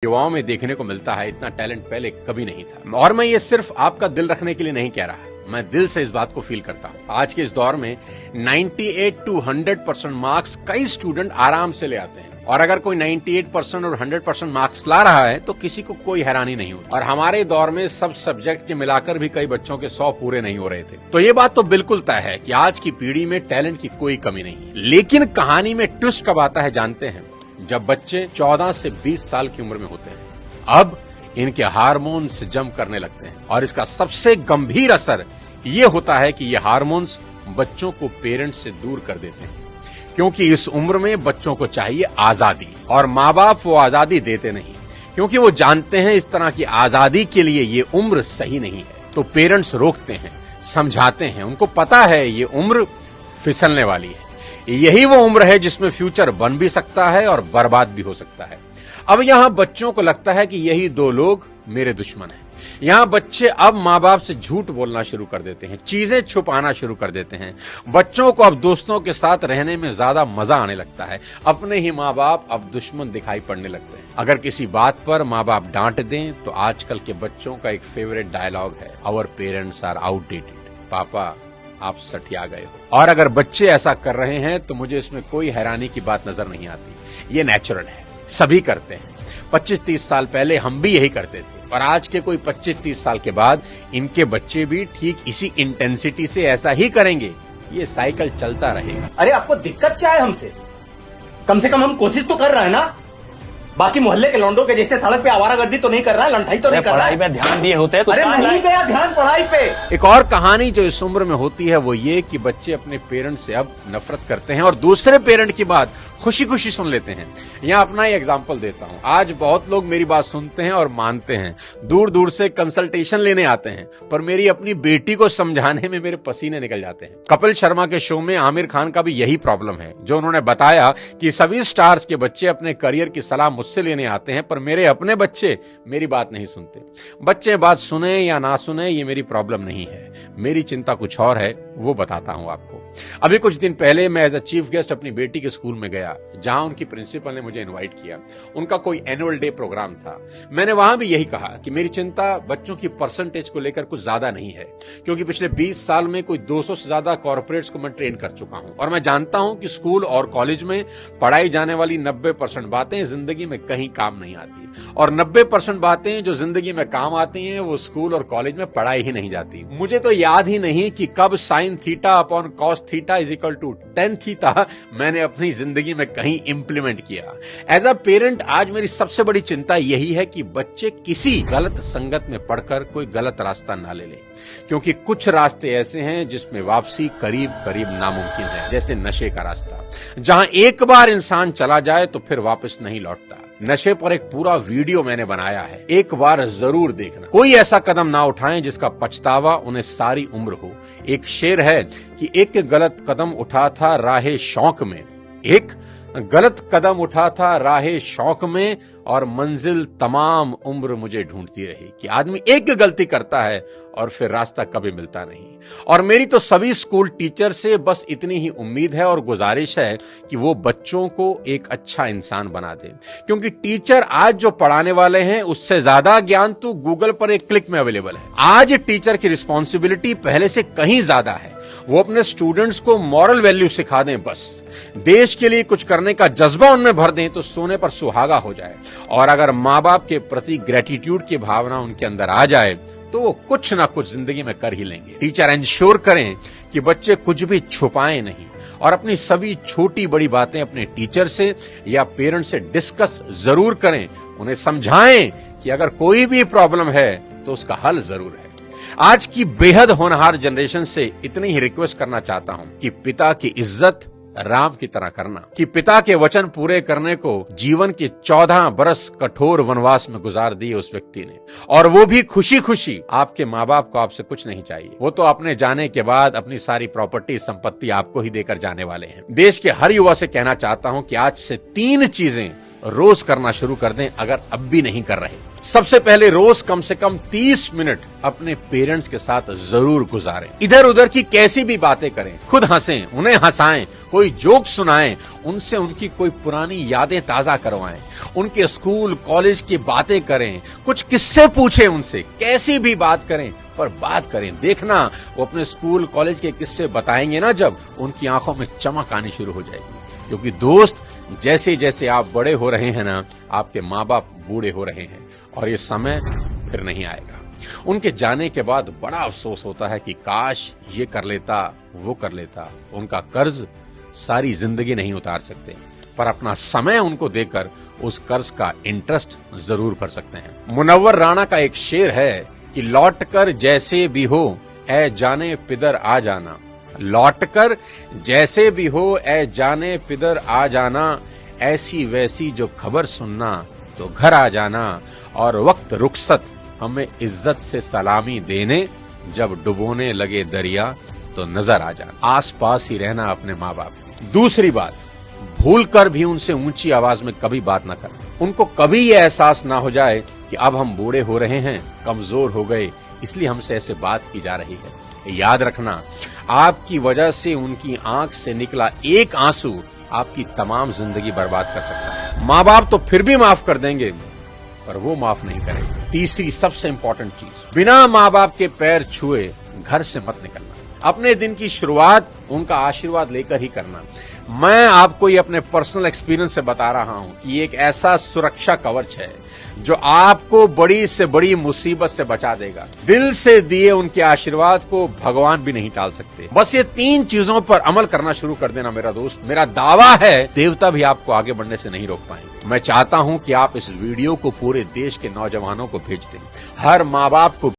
युवाओं में देखने को मिलता है, इतना टैलेंट पहले कभी नहीं था। और मैं ये सिर्फ आपका दिल रखने के लिए नहीं कह रहा, मैं दिल से इस बात को फील करता हूँ। आज के इस दौर में 98 to 100% मार्क्स कई स्टूडेंट आराम से ले आते हैं, और अगर कोई 98% और 100% मार्क्स ला रहा है तो किसी को कोई हैरानी नहीं होती। और हमारे दौर में सब सब्जेक्ट के मिलाकर भी कई बच्चों के 100 पूरे नहीं हो रहे थे। तो ये बात तो बिल्कुल तय है कि आज की पीढ़ी में टैलेंट की कोई कमी नहीं है। लेकिन कहानी में ट्विस्ट कब आता है जानते हैं? जब बच्चे 14 से 20 साल की उम्र में होते हैं। अब इनके हार्मोन्स जम करने लगते हैं, और इसका सबसे गंभीर असर ये होता है कि ये हार्मोन्स बच्चों को पेरेंट्स से दूर कर देते हैं, क्योंकि इस उम्र में बच्चों को चाहिए आजादी, और माँ बाप वो आजादी देते नहीं, क्योंकि वो जानते हैं इस तरह की आजादी के लिए ये उम्र सही नहीं है। तो पेरेंट्स रोकते हैं, समझाते हैं, उनको पता है ये उम्र फिसलने वाली है, यही वो उम्र है जिसमें फ्यूचर बन भी सकता है और बर्बाद भी हो सकता है। अब यहां बच्चों को लगता है कि यही दो लोग मेरे दुश्मन हैं। यहां बच्चे अब माँ बाप से झूठ बोलना शुरू कर देते हैं, चीजें छुपाना शुरू कर देते हैं। बच्चों को अब दोस्तों के साथ रहने में ज्यादा मजा आने लगता है, अपने ही माँ बाप अब दुश्मन दिखाई पड़ने लगते हैं। अगर किसी बात पर माँ बाप डांट दें तो आजकल के बच्चों का एक फेवरेट डायलॉग है, आवर पेरेंट्स आर आउटडेटेड। पापा आप सठिया गए हो। और अगर बच्चे ऐसा कर रहे हैं तो मुझे इसमें कोई हैरानी की बात नजर नहीं आती। ये नेचुरल है, सभी करते हैं। 25-30 साल पहले हम भी यही करते थे, और आज के कोई 25-30 साल के बाद इनके बच्चे भी ठीक इसी इंटेंसिटी से ऐसा ही करेंगे। ये साइकिल चलता रहेगा। अरे आपको दिक्कत क्या है हमसे? कम से कम हम कोशिश तो कर रहे हैं ना। बाकी मोहल्ले के लौंडों के जैसे सड़क पे आवारागर्दी तो नहीं कर रहा है, लंठाई तो नहीं कर रहा है। पढ़ाई पे ध्यान दिए होते हैं तो अरे नहीं गया ध्यान पढ़ाई पे। एक और कहानी जो इस उम्र में होती है वो ये कि बच्चे अपने पेरेंट्स से अब नफरत करते हैं और दूसरे पेरेंट की बात खुशी खुशी सुन लेते हैं। यहाँ अपना ही एग्जाम्पल देता हूँ। आज बहुत लोग मेरी बात सुनते हैं और मानते हैं, दूर दूर से कंसल्टेशन लेने आते हैं, पर मेरी अपनी बेटी को समझाने में मेरे पसीने निकल जाते हैं। कपिल शर्मा के शो में आमिर खान का भी यही प्रॉब्लम है, जो उन्होंने बताया कि सभी स्टार्स के बच्चे अपने करियर की सलाह मुझसे लेने आते हैं, पर मेरे अपने बच्चे मेरी बात नहीं सुनते। बच्चे बात सुने या ना सुने ये मेरी प्रॉब्लम नहीं है, मेरी चिंता कुछ और है, वो बताता हूं आपको। अभी कुछ दिन पहले मैं एज अ चीफ गेस्ट अपनी बेटी के स्कूल में गया, जहां उनकी प्रिंसिपल ने मुझे इनवाइट किया। उनका कोई एनुअल डे प्रोग्राम था। मैंने वहां भी यही कहा कि मेरी चिंता बच्चों की परसेंटेज को लेकर कुछ ज्यादा नहीं है, क्योंकि पिछले 20 साल में कोई 200 से ज्यादा कॉर्पोरेट्स को मैं ट्रेन कर चुका हूं, और मैं जानता हूं कि स्कूल और कॉलेज में पढ़ाई जाने वाली 90% बातें जिंदगी में कहीं काम नहीं आती, और 90% बातें जो जिंदगी में काम आती हैं वो स्कूल और कॉलेज में पढ़ाई ही नहीं जाती। मुझे तो याद ही नहीं कि कब sine theta upon cos theta is equal to tan theta मैंने अपनी जिंदगी में कहीं इंप्लीमेंट किया। एज अ पेरेंट आज मेरी सबसे बड़ी चिंता यही है कि बच्चे किसी गलत संगत में पढ़कर कोई गलत रास्ता ना ले लें, क्योंकि कुछ रास्ते ऐसे हैं जिसमें वापसी करीब करीब नामुमकिन है, जैसे नशे का रास्ता, जहां एक बार इंसान चला जाए तो फिर वापस नहीं लौटता। नशे पर एक पूरा वीडियो मैंने बनाया है, एक बार जरूर देखना। कोई ऐसा कदम ना उठाएं जिसका पछतावा उन्हें सारी उम्र हो। एक शेर है कि एक गलत कदम उठा था राहे शौक में, एक गलत कदम उठा था राहे शौक में, और मंजिल तमाम उम्र मुझे ढूंढती रही। कि आदमी एक गलती करता है और फिर रास्ता कभी मिलता नहीं। और मेरी तो सभी स्कूल टीचर से बस इतनी ही उम्मीद है और गुजारिश है कि वो बच्चों को एक अच्छा इंसान बना दे, क्योंकि टीचर आज जो पढ़ाने वाले हैं उससे ज्यादा ज्ञान तो गूगल पर एक क्लिक में अवेलेबल है। आज टीचर की रिस्पॉन्सिबिलिटी पहले से कहीं ज्यादा है। वो अपने स्टूडेंट्स को मॉरल वैल्यू सिखा दें, बस देश के लिए कुछ करने का जज्बा उनमें भर दें तो सोने पर सुहागा हो जाए। और अगर माँ बाप के प्रति ग्रेटिट्यूड की भावना उनके अंदर आ जाए तो वो कुछ ना कुछ जिंदगी में कर ही लेंगे। टीचर इंश्योर करें कि बच्चे कुछ भी छुपाएं नहीं, और अपनी सभी छोटी बड़ी बातें अपने टीचर से या पेरेंट से डिस्कस जरूर करें। उन्हें समझाएं कि अगर कोई भी प्रॉब्लम है तो उसका हल जरूर है। आज की बेहद होनहार जनरेशन से इतनी ही रिक्वेस्ट करना चाहता हूं कि पिता की इज्जत राम की तरह करना, कि पिता के वचन पूरे करने को जीवन के 14 बरस कठोर वनवास में गुजार दिए उस व्यक्ति ने, और वो भी खुशी खुशी। आपके माँ बाप को आपसे कुछ नहीं चाहिए, वो तो अपने जाने के बाद अपनी सारी प्रॉपर्टी संपत्ति आपको ही देकर जाने वाले हैं। देश के हर युवा से कहना चाहता हूं कि आज से 3 चीजें रोज करना शुरू कर दें अगर अब भी नहीं कर रहे। सबसे पहले रोज कम से कम 30 मिनट अपने पेरेंट्स के साथ जरूर गुजारें। इधर उधर की कैसी भी बातें करें, खुद हंसें, उन्हें हंसाएं, कोई जोक सुनाएं, उनसे उनकी कोई पुरानी यादें ताजा करवाएं, उनके स्कूल कॉलेज की बातें करें, कुछ किस्से पूछें उनसे, कैसी भी बात करें पर बात करें। देखना वो अपने स्कूल कॉलेज के किस्से बताएंगे ना, जब उनकी आंखों में चमक आनी शुरू हो जाएगी। क्योंकि दोस्त, जैसे जैसे आप बड़े हो रहे हैं ना, आपके माँ बाप बूढ़े हो रहे हैं और ये समय फिर नहीं आएगा। उनके जाने के बाद बड़ा अफसोस होता है कि काश ये कर लेता, वो कर लेता। उनका कर्ज सारी जिंदगी नहीं उतार सकते, पर अपना समय उनको देकर उस कर्ज का इंटरेस्ट जरूर भर सकते हैं। मुनव्वर राणा का एक शेर है कि लौट कर जैसे भी हो ऐ जाने पिदर आ जाना, लौट कर जैसे भी हो ऐ जाने पिदर आ जाना, ऐसी वैसी जो खबर सुनना तो घर आ जाना, और वक्त रुखसत हमें इज्जत से सलामी देने, जब डुबोने लगे दरिया तो नजर आ जाना। आस पास ही रहना अपने माँ बाप। दूसरी बात, भूल कर भी उनसे ऊंची आवाज में कभी बात ना करें। उनको कभी ये एहसास ना हो जाए कि अब हम बूढ़े हो रहे हैं, कमजोर हो गए, इसलिए हमसे ऐसे बात की जा रही है। याद रखना, आपकी वजह से उनकी आंख से निकला एक आंसू आपकी तमाम जिंदगी बर्बाद कर सकता है। माँ बाप तो फिर भी माफ कर देंगे, पर वो माफ नहीं करेंगे। तीसरी सबसे इंपॉर्टेंट चीज, बिना माँ बाप के पैर छुए घर से मत निकलना। अपने दिन की शुरुआत उनका आशीर्वाद लेकर ही करना। मैं आपको ये अपने पर्सनल एक्सपीरियंस से बता रहा हूं कि ये एक ऐसा सुरक्षा कवच है जो आपको बड़ी से बड़ी मुसीबत से बचा देगा। दिल से दिए उनके आशीर्वाद को भगवान भी नहीं टाल सकते। बस ये 3 चीजों पर अमल करना शुरू कर देना मेरा दोस्त। मेरा दावा है देवता भी आपको आगे बढ़ने से नहीं रोक पाएंगे। मैं चाहता हूं कि आप इस वीडियो को पूरे देश के नौजवानों को भेज दें। हर माँ बाप को